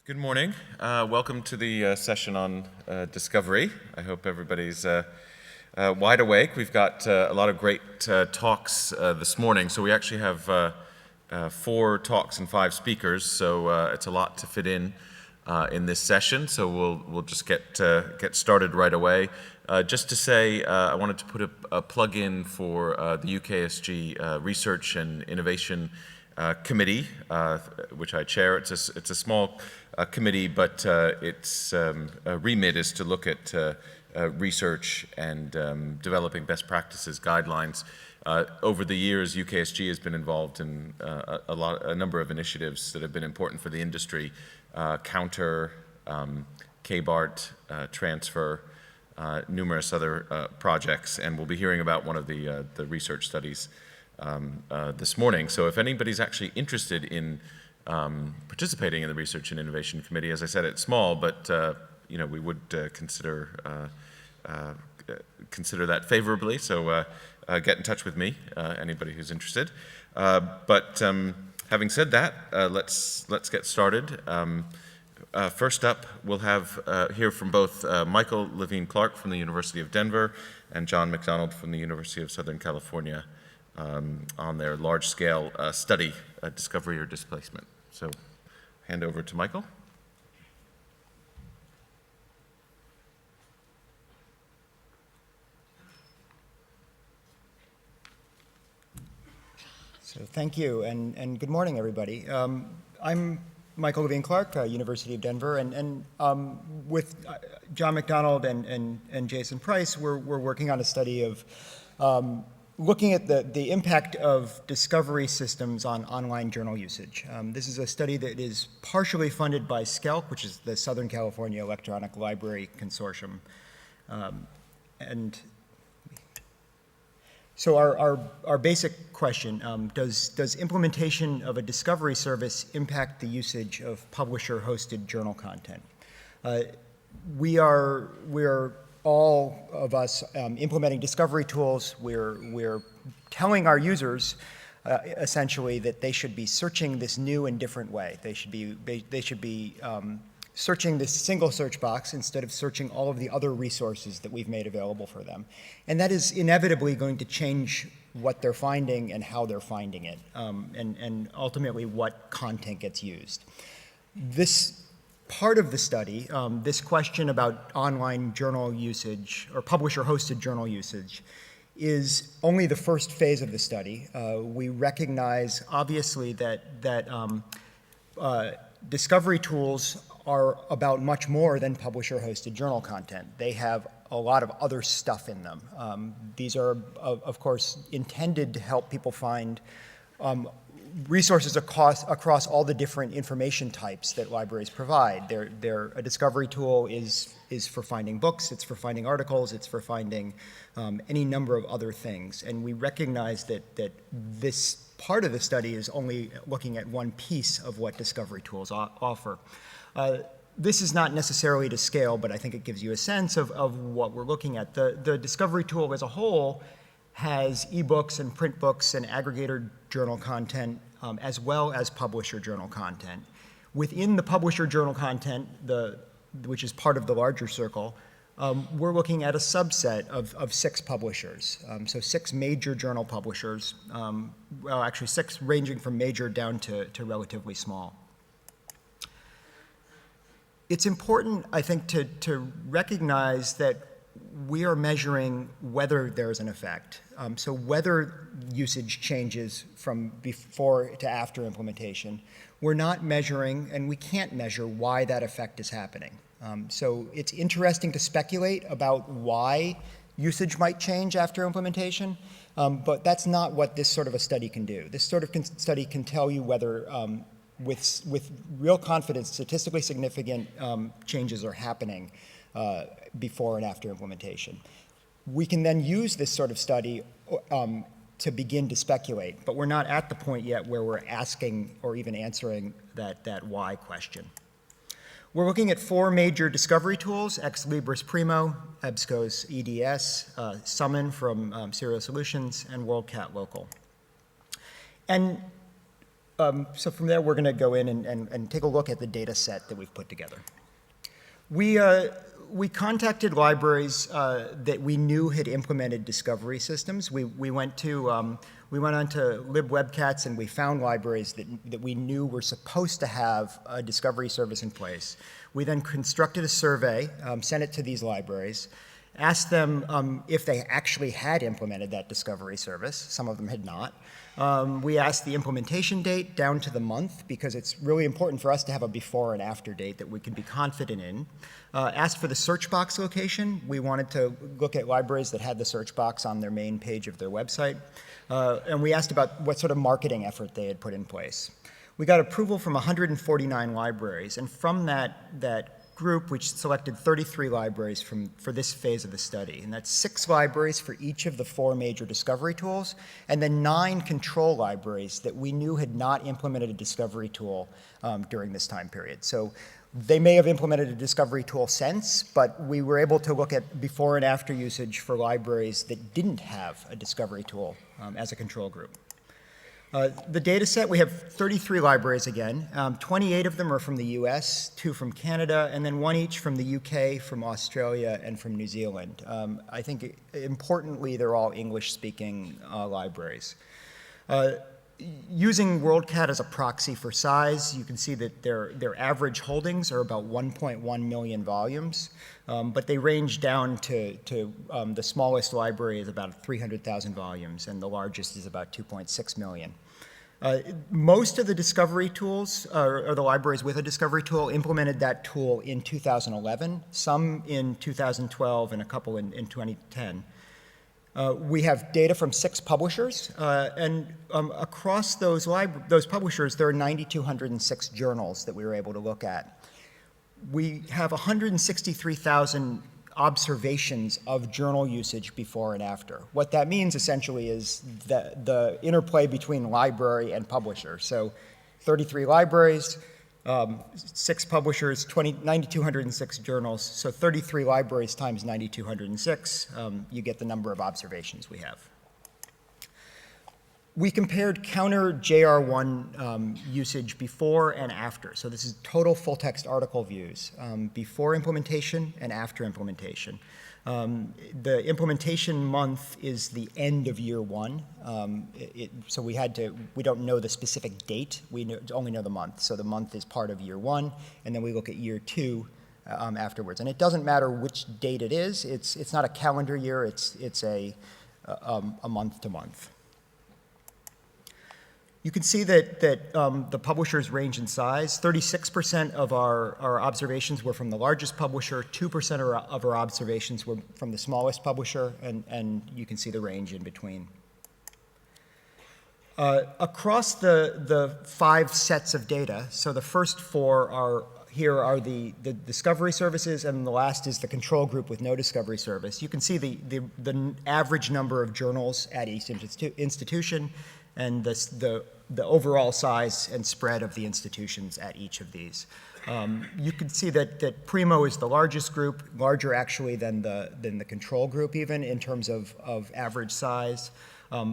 Good morning. Welcome to the session on discovery. I hope everybody's wide awake. We've got a lot of great talks this morning. So we actually have 4 talks and 5 speakers. So it's a lot to fit in this session. So we'll just get started right away. Just to say, I wanted to put a plug in for the UKSG Research and Innovation Committee, which I chair. It's a small committee, but its remit is to look at research and developing best practices guidelines. Over the years, UKSG has been involved in a number of initiatives that have been important for the industry: Counter, KBART, Transfer, numerous other projects, and we'll be hearing about one of the research studies this morning. So if anybody's actually interested in participating in the Research and Innovation Committee, as I said, it's small, but we would consider that favorably. So get in touch with me, anybody who's interested. But having said that, let's get started. First up, we'll have hear from both Michael Levine-Clark from the University of Denver and John McDonald from the University of Southern California on their large-scale study, discovery or displacement. So, hand over to Michael. So thank you, and good morning, everybody. I'm Michael Levine-Clark, University of Denver, and with John McDonald and Jason Price, we're working on a study of looking at the impact of discovery systems on online journal usage. This is a study that is partially funded by SCELC, which is the Southern California Electronic Library Consortium. And so our basic question, does implementation of a discovery service impact the usage of publisher-hosted journal content? We are all of us implementing discovery tools. We're telling our users essentially that they should be searching this new and different way. They should be searching this single search box instead of searching all of the other resources that we've made available for them. And that is inevitably going to change what they're finding and how they're finding it, and ultimately what content gets used. This part of the study, this question about online journal usage or publisher-hosted journal usage, is only the first phase of the study. We recognize, obviously, that discovery tools are about much more than publisher-hosted journal content. They have a lot of other stuff in them. These are, of course, intended to help people find resources across all the different information types that libraries provide. A discovery tool is for finding books, it's for finding articles, it's for finding any number of other things. And we recognize that this part of the study is only looking at one piece of what discovery tools offer. This is not necessarily to scale, but I think it gives you a sense of what we're looking at. The discovery tool as a whole has ebooks and print books and aggregator journal content, as well as publisher journal content. Within the publisher journal content, which is part of the larger circle, we're looking at a subset of 6 publishers. So 6 major journal publishers, well, actually 6 ranging from major down to relatively small. It's important, I think, to recognize that we are measuring whether there's an effect. So whether usage changes from before to after implementation. We're not measuring, and we can't measure, why that effect is happening. So it's interesting to speculate about why usage might change after implementation, but that's not what this sort of a study can do. This sort of study can tell you whether, with real confidence, statistically significant changes are happening before and after implementation. We can then use this sort of study to begin to speculate, but we're not at the point yet where we're asking or even answering that why question. We're looking at 4 major discovery tools: Ex Libris Primo, EBSCO's EDS, Summon from Serial Solutions, and WorldCat Local. And So from there, we're going to go in and take a look at the data set that we've put together. We contacted libraries that we knew had implemented discovery systems. We went onto LibWebCats and we found libraries that we knew were supposed to have a discovery service in place. We then constructed a survey, sent it to these libraries, asked them if they actually had implemented that discovery service. Some of them had not. We asked the implementation date down to the month because it's really important for us to have a before and after date that we can be confident in. Asked for the search box location. We wanted to look at libraries that had the search box on their main page of their website. And we asked about what sort of marketing effort they had put in place. We got approval from 149 libraries, and from that group, we selected 33 libraries for this phase of the study. And that's 6 libraries for each of the 4 major discovery tools, and then 9 control libraries that we knew had not implemented a discovery tool during this time period. So they may have implemented a discovery tool since, but we were able to look at before and after usage for libraries that didn't have a discovery tool as a control group. The data set, we have 33 libraries again. 28 of them are from the US, 2 from Canada, and then 1 each from the UK, from Australia, and from New Zealand. I think importantly, they're all English-speaking libraries. Using WorldCat as a proxy for size, you can see that their average holdings are about 1.1 million volumes, but they range down to the smallest library is about 300,000 volumes, and the largest is about 2.6 million. Most of the discovery tools, or the libraries with a discovery tool, implemented that tool in 2011, some in 2012, and a couple in 2010. We have data from 6 publishers, and across those publishers, there are 9,206 journals that we were able to look at. We have 163,000 observations of journal usage before and after. What that means essentially is the interplay between library and publisher. So 33 libraries, 6 publishers, 9,206 journals, so 33 libraries times 9,206, you get the number of observations we have. We compared counter JR1 usage before and after. So this is total full-text article views, before implementation and after implementation. The implementation month is the end of year 1. So we don't know the specific date, we only know the month. So the month is part of year 1, and then we look at year 2 afterwards. And it doesn't matter which date it is, it's not a calendar year, it's a month to month. You can see that the publishers range in size. 36% of our observations were from the largest publisher, 2% of our observations were from the smallest publisher, and you can see the range in between. Across the 5 sets of data, so the first 4 are the discovery services, and the last is the control group with no discovery service. You can see the average number of journals at each institution, and the overall size and spread of the institutions at each of these. You can see that Primo is the largest group, larger actually than the control group even in terms of average size,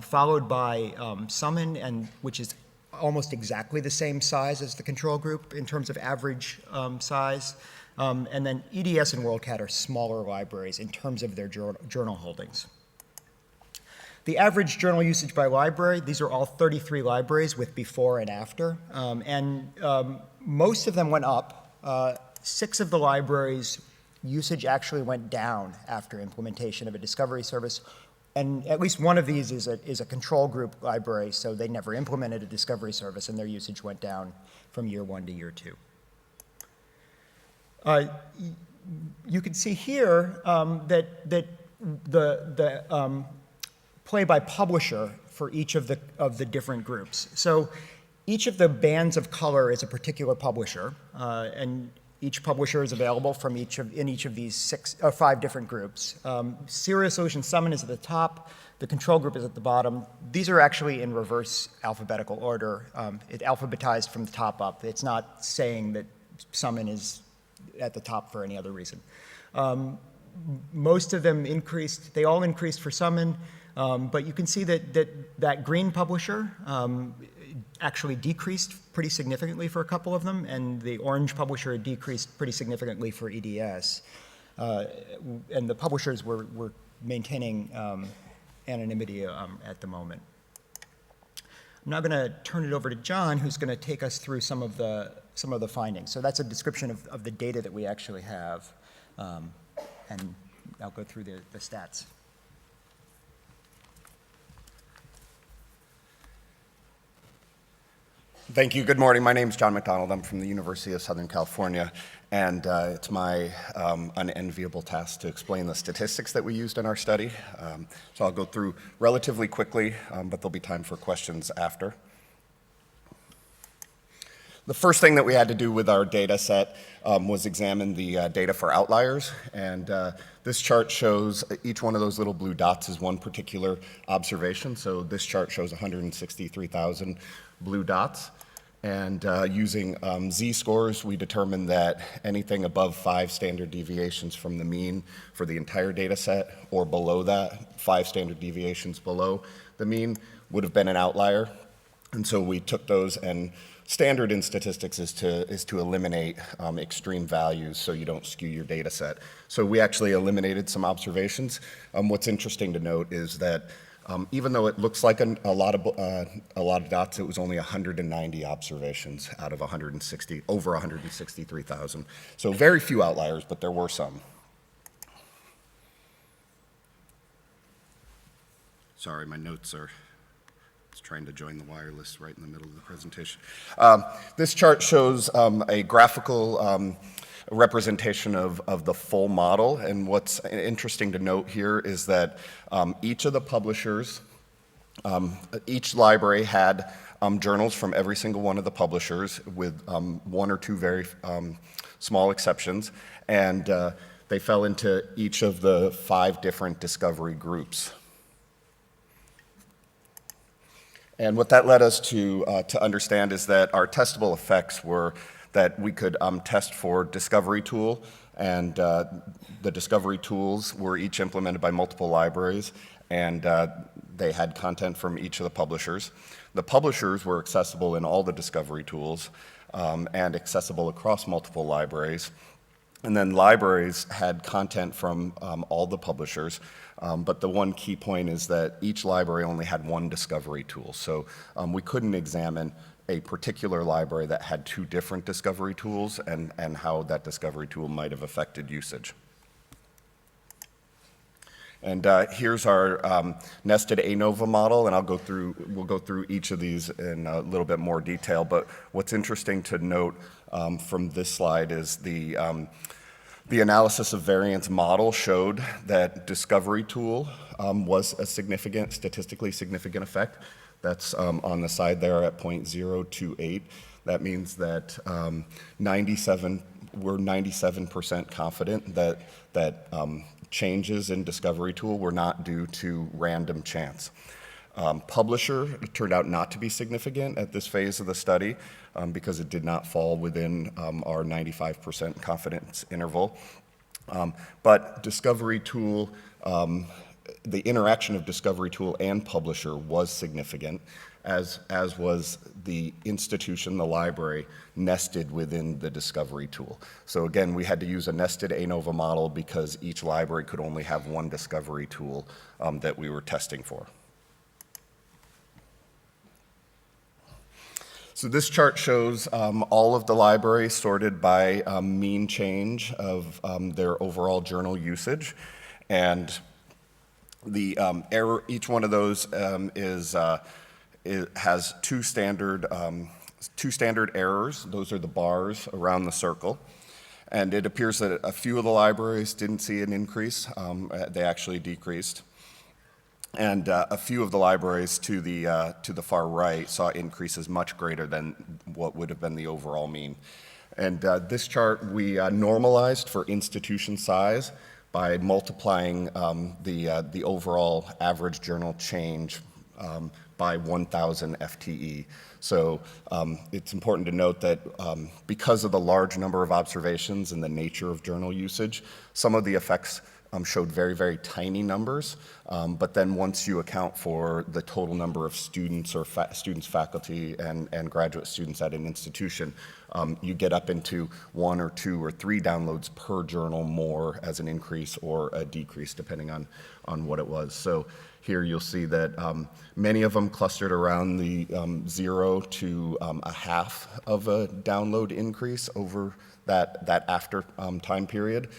followed by Summon, which is almost exactly the same size as the control group in terms of average size. And then EDS and WorldCat are smaller libraries in terms of their journal holdings. The average journal usage by library, these are all 33 libraries with before and after. Most of them went up. 6 of the libraries' usage actually went down after implementation of a discovery service. And at least one of these is a control group library, so they never implemented a discovery service, and their usage went down from year 1 to year 2. You can see here that the play by publisher for each of the different groups. So each of the bands of color is a particular publisher, and each publisher is available from in each of these 5 different groups. Serial Solution Summon is at the top, the control group is at the bottom. These are actually in reverse alphabetical order. It's alphabetized from the top up. It's not saying that Summon is at the top for any other reason. Most of them increased, they all increased for Summon. But you can see that green publisher actually decreased pretty significantly for a couple of them, and the orange publisher decreased pretty significantly for EDS. And the publishers were maintaining anonymity at the moment. I'm now going to turn it over to John, who's going to take us through some of the findings. So that's a description of the data that we actually have, and I'll go through the stats. Thank you. Good morning. My name is John McDonald. I'm from the University of Southern California, and it's my unenviable task to explain the statistics that we used in our study. So I'll go through relatively quickly, but there'll be time for questions after. The first thing that we had to do with our data set was examine the data for outliers, and this chart shows each one of those little blue dots is one particular observation. So this chart shows 163,000 blue dots, and using z-scores, we determined that anything above 5 standard deviations from the mean for the entire data set, or below that, 5 standard deviations below the mean, would have been an outlier. And so we took those, and standard in statistics is to eliminate extreme values so you don't skew your data set. So we actually eliminated some observations. What's interesting to note is that even though it looks like a lot of dots, it was only 190 observations out of over 163,000. So very few outliers, but there were some. Sorry, my notes are. I was trying to join the wireless right in the middle of the presentation. This chart shows a graphical representation of the full model, and what's interesting to note here is that each of the publishers, each library had journals from every single one of the publishers, with one or two very small exceptions, and they fell into each of the 5 different discovery groups. And what that led us to understand is that our testable effects were that we could test for discovery tool, and the discovery tools were each implemented by multiple libraries, and they had content from each of the publishers. The publishers were accessible in all the discovery tools and accessible across multiple libraries. And then libraries had content from all the publishers, but the one key point is that each library only had one discovery tool. So we couldn't examine a particular library that had 2 different discovery tools and how that discovery tool might have affected usage. And here's our nested ANOVA model, and we'll go through each of these in a little bit more detail. But what's interesting to note from this slide is the analysis of variance model showed that discovery tool was a statistically significant effect. That's on the side there at 0.028. That means that we're 97% confident that changes in discovery tool were not due to random chance. Publisher turned out not to be significant at this phase of the study because it did not fall within our 95% confidence interval. But discovery tool, the interaction of discovery tool and publisher was significant, as was the institution, the library, nested within the discovery tool. So again, we had to use a nested ANOVA model because each library could only have one discovery tool that we were testing for. So this chart shows all of the libraries sorted by mean change of their overall journal usage, and the error. Each one of those has two standard errors. Those are the bars around the circle, and it appears that a few of the libraries didn't see an increase. They actually decreased. And a few of the libraries to the far right saw increases much greater than what would have been the overall mean. And this chart we normalized for institution size by multiplying the overall average journal change by 1,000 FTE. So it's important to note that because of the large number of observations and the nature of journal usage, some of the effects showed very, very tiny numbers, but then once you account for the total number of students or students, faculty, and graduate students at an institution, you get up into 1 or 2 or 3 downloads per journal more as an increase or a decrease, depending on what it was. So here you'll see that many of them clustered around the 0 to a half of a download increase over that after time period.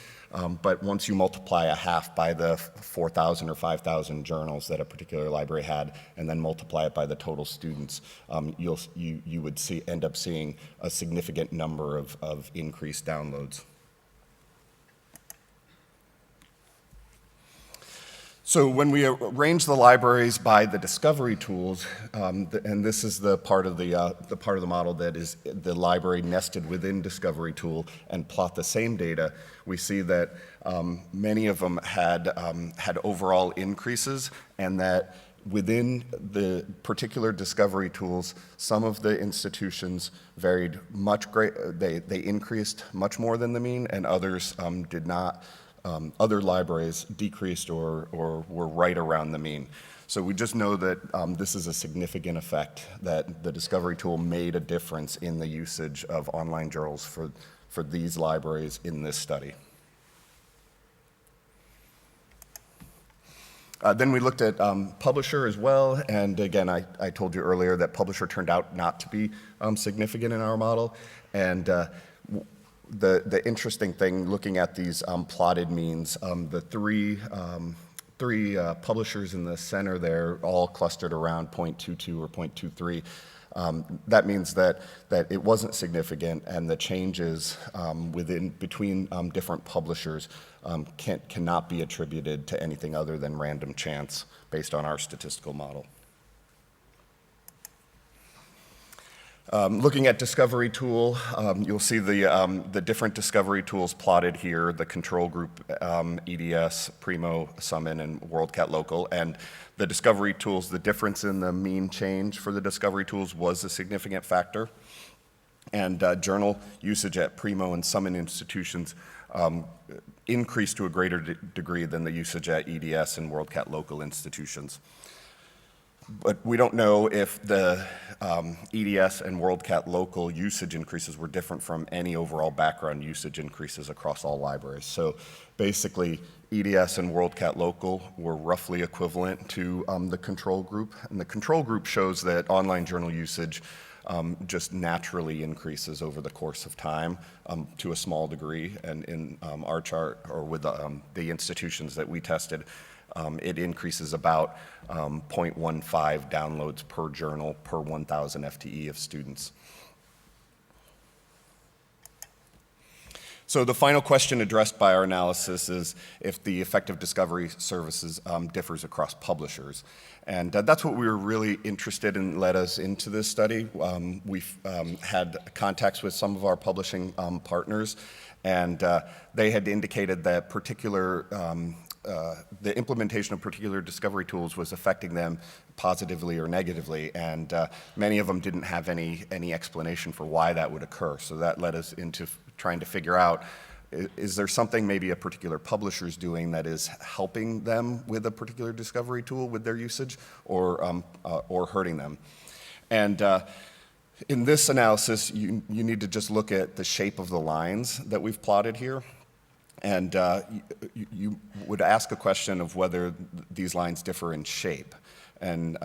But once you multiply a half by the 4,000 or 5,000 journals that a particular library had, and then multiply it by the total students, you would end up seeing a significant number of increased downloads. So when we arrange the libraries by the discovery tools, and this is the part of the model that is the library nested within discovery tool, and plot the same data, we see that many of them had overall increases, and that within the particular discovery tools, some of the institutions varied much they increased much more than the mean, and others did not. Other libraries decreased or were right around the mean. So we just know that this is a significant effect, that the discovery tool made a difference in the usage of online journals for these libraries in this study. Then we looked at publisher as well, and again, I told you earlier that publisher turned out not to be significant in our model, and the interesting thing, looking at these plotted means, the three publishers in the center there all clustered around 0.22 or 0.23. That means that it wasn't significant, and the changes between different publishers cannot be attributed to anything other than random chance based on our statistical model. Looking at discovery tool, you'll see the different discovery tools plotted here, the control group, EDS, Primo, Summon, and WorldCat Local. And the discovery tools, the difference in the mean change for the discovery tools was a significant factor. And journal usage at Primo and Summon institutions increased to a greater degree than the usage at EDS and WorldCat Local institutions. But we don't know if the EDS and WorldCat Local usage increases were different from any overall background usage increases across all libraries. So basically, EDS and WorldCat Local were roughly equivalent to the control group. And the control group shows that online journal usage just naturally increases over the course of time to a small degree. And in our chart, or with the institutions that we tested, it increases about 0.15 downloads per journal per 1,000 FTE of students. So the final question addressed by our analysis is if the effective discovery services differs across publishers. And that's what we were really interested in, led us into this study. We've had contacts with some of our publishing partners, and they had indicated that the implementation of particular discovery tools was affecting them positively or negatively, and many of them didn't have any explanation for why that would occur. So that led us into trying to figure out, is there something maybe a particular publisher is doing that is helping them with a particular discovery tool with their usage, or hurting them? And in this analysis, you need to just look at the shape of the lines that we've plotted here. And you would ask a question of whether these lines differ in shape. And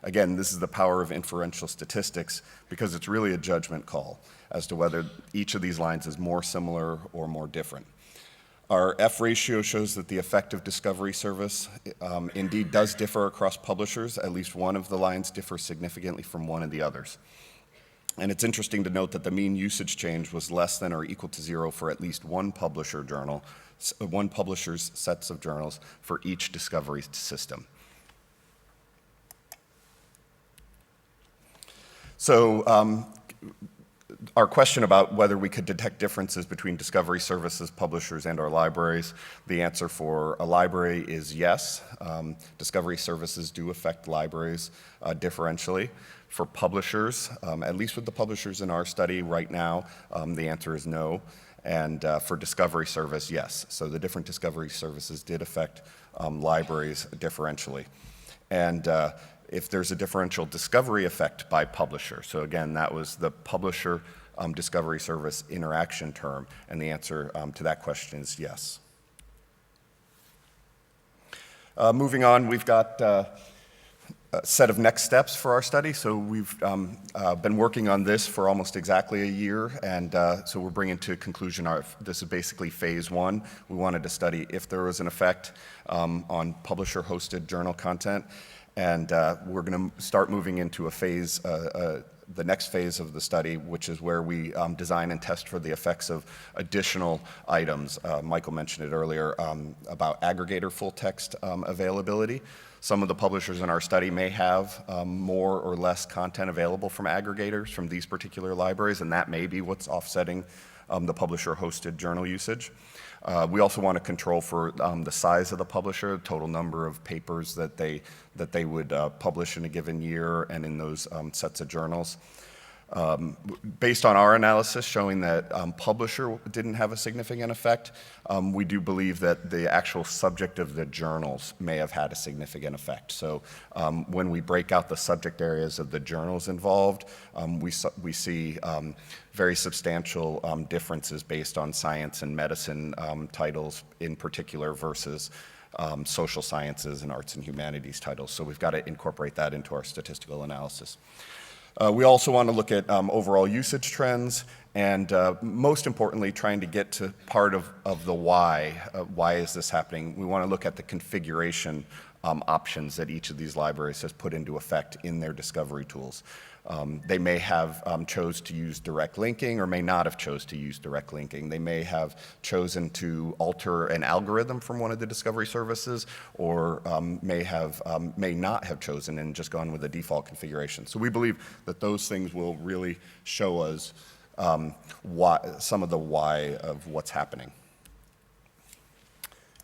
again, this is the power of inferential statistics, because it's really a judgment call as to whether each of these lines is more similar or more different. Our F ratio shows that the effective discovery service indeed does differ across publishers. At least one of the lines differs significantly from one of the others. And it's interesting to note that the mean usage change was less than or equal to 0 for at least one publisher journal, one publisher's sets of journals for each discovery system. So our question about whether we could detect differences between discovery services, publishers, and our libraries, the answer for a library is yes. Discovery services do affect libraries differentially. For publishers, at least with the publishers in our study right now, the answer is no. And for discovery service, yes. So the different discovery services did affect libraries differentially. And if there's a differential discovery effect by publisher, so again, that was the publisher discovery service interaction term, and the answer to that question is yes. Moving on, we've got a set of next steps for our study. So we've been working on this for almost exactly a year, and so we're bringing to conclusion this is basically phase one. We wanted to study if there was an effect on publisher-hosted journal content, and we're going to start moving into a phase, the next phase of the study, which is where we design and test for the effects of additional items. Michael mentioned it earlier about aggregator full text availability. Some of the publishers in our study may have more or less content available from aggregators from these particular libraries, and that may be what's offsetting the publisher-hosted journal usage. We also want to control for the size of the publisher, total number of papers that they would publish in a given year and in those sets of journals. Based on our analysis showing that publisher didn't have a significant effect, we do believe that the actual subject of the journals may have had a significant effect. So when we break out the subject areas of the journals involved, we see very substantial differences based on science and medicine titles in particular versus social sciences and arts and humanities titles. So we've got to incorporate that into our statistical analysis. We also want to look at overall usage trends, and most importantly, trying to get to part of the why. Why is this happening? We want to look at the configuration options that each of these libraries has put into effect in their discovery tools. They may have chose to use direct linking or may not have chose to use direct linking. They may have chosen to alter an algorithm from one of the discovery services, or may not have chosen and just gone with the default configuration. So we believe that those things will really show us some of the why of what's happening.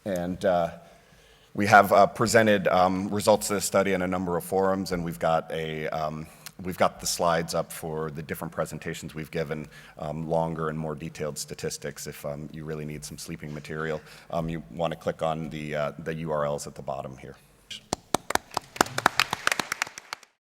And we have presented results of this study in a number of forums, and we've got the slides up for the different presentations we've given, longer and more detailed statistics. If you really need some sleeping material, you want to click on the URLs at the bottom here.